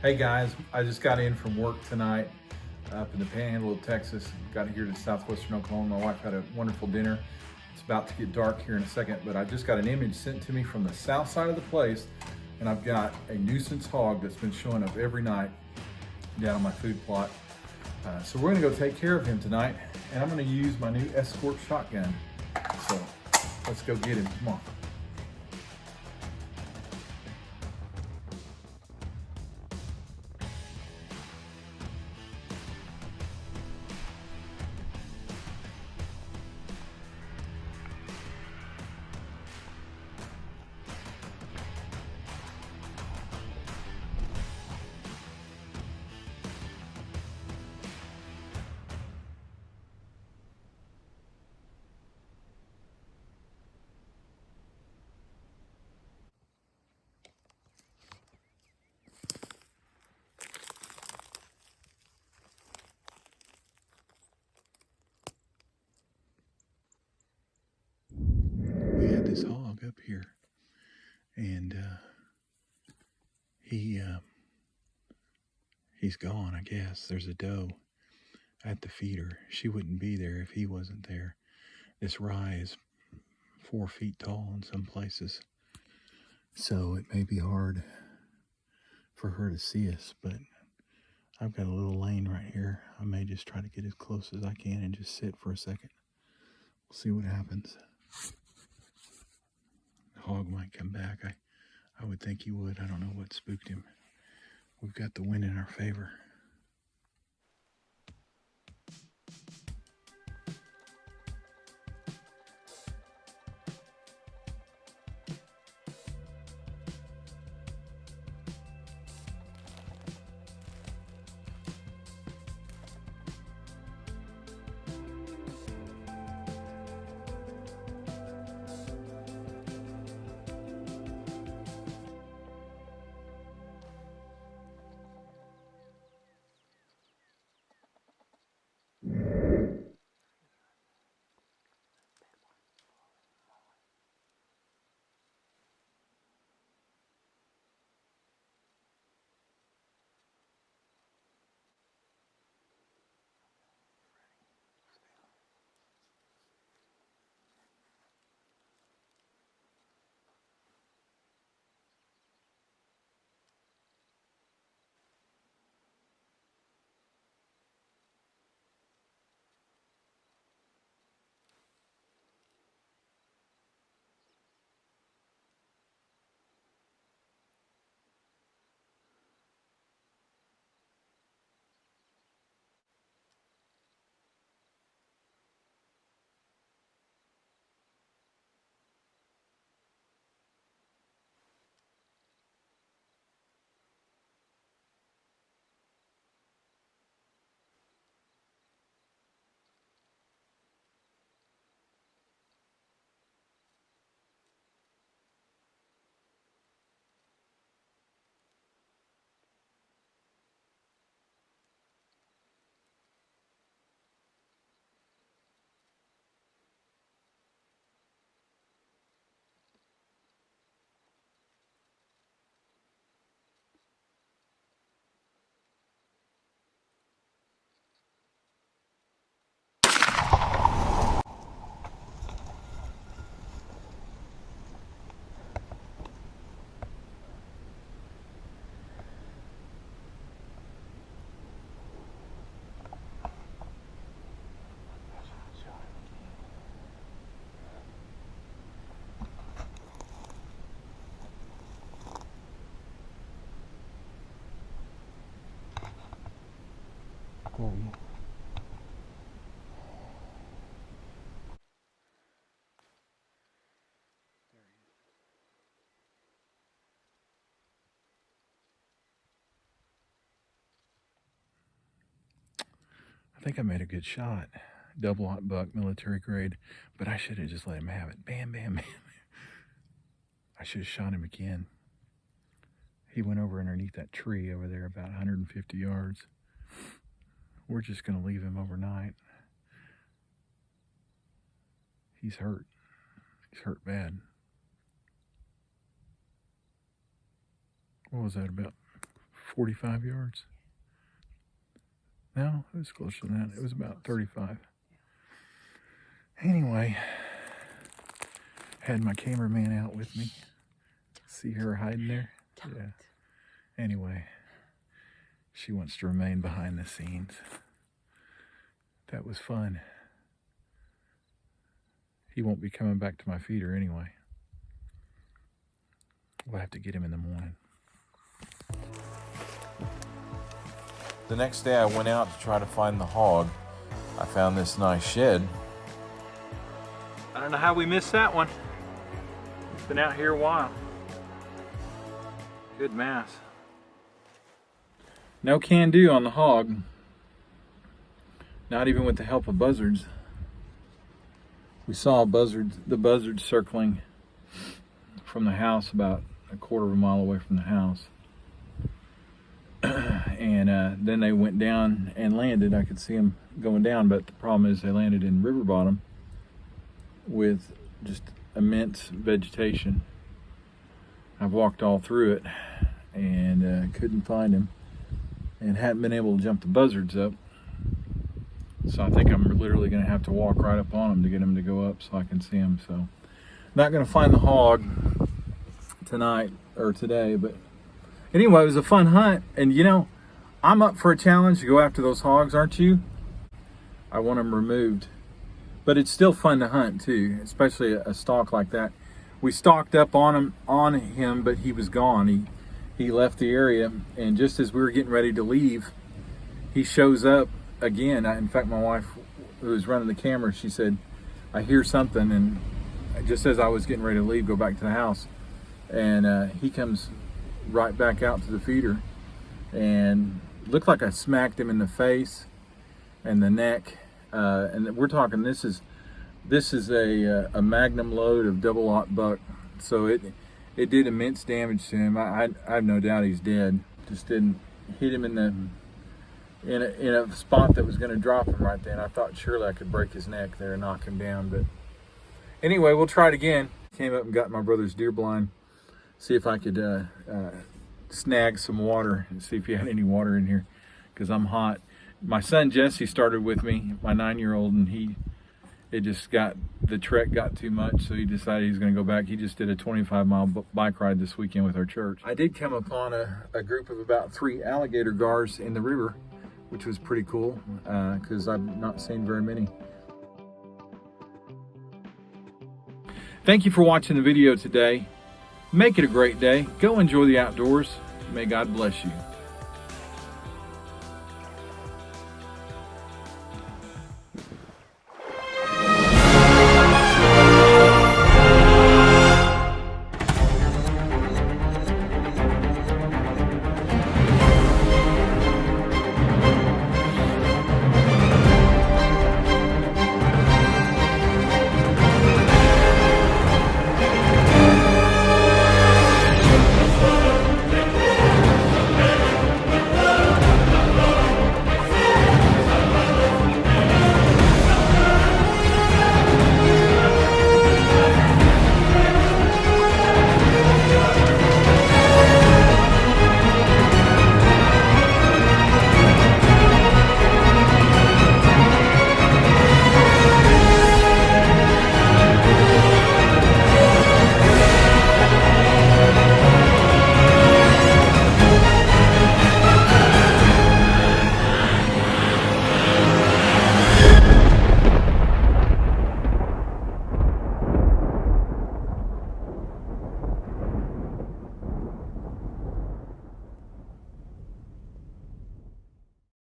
Hey guys, I just got in from work tonight up in the Panhandle of Texas. Got here to southwestern Oklahoma. My wife had a wonderful dinner. It's about to get dark here in a second, but I just got an image sent to me from the south side of the place, and I've got a nuisance hog that's been showing up every night down on my food plot. So we're gonna go take care of him tonight, and I'm gonna use my new Escort shotgun. So let's go get him, come on. We had this hog up here, and he's gone, I guess. There's a doe at the feeder. She wouldn't be there if he wasn't there. This rye is 4 feet tall in some places, so it may be hard for her to see us, but I've got a little lane right here. I may just try to get as close as I can and just sit for a second. We'll see what happens. The hog might come back. I would think he would. I don't know what spooked him. We've got the wind in our favor. There he is. I think I made a good shot. Double aught buck, military grade, but I should have just let him have it. Bam, bam, bam. I should have shot him again. He went over underneath that tree over there about 150 yards. We're just going to leave him overnight. He's hurt. He's hurt bad. What was that, about 45 yards. No, it was closer than that. It was about 35. Anyway, had my cameraman out with me. See her hiding there? Yeah. Anyway, she wants to remain behind the scenes. That was fun. He won't be coming back to my feeder anyway. We'll have to get him in the morning. The next day I went out to try to find the hog. I found this nice shed. I don't know how we missed that one. It's been out here a while. Good mass. No can do on the hog. Not even with the help of buzzards. We saw the buzzards circling from the house about a quarter of a mile away from the house. And then they went down and landed. I could see them going down, but the problem is they landed in river bottom with just immense vegetation. I've walked all through it and couldn't find them, and hadn't been able to jump the buzzards up. So I think I'm literally going to have to walk right up on them to get them to go up so I can see them. So not going to find the hog tonight or today, but anyway, it was a fun hunt. And you know, I'm up for a challenge to go after those hogs, aren't you? I want them removed. But it's still fun to hunt too, especially a stalk like that. We stalked up on him, but he was gone. He left the area, and just as we were getting ready to leave, he shows up again. In fact, my wife, who was running the camera, she said, I hear something, and just as I was getting ready to leave, go back to the house, and he comes right back out to the feeder, and looked like I smacked him in the face and the neck. And we're talking, this is a magnum load of double-aught buck, so it did immense damage to him. I have no doubt he's dead. Just didn't hit him in a spot that was going to drop him right then. I thought surely I could break his neck there and knock him down, but anyway, we'll try it again. Came up and got my brother's deer blind, see if I could snag some water and see if he had any water in here, because I'm hot. My son Jesse started with me, my 9-year-old, and the trek got too much, so he decided he's going to go back. He just did a 25-mile bike ride this weekend with our church. I did come upon a group of about 3 alligator gars in the river, which was pretty cool, because I've not seen very many. Thank you for watching the video today. Make it a great day. Go enjoy the outdoors. May God bless you.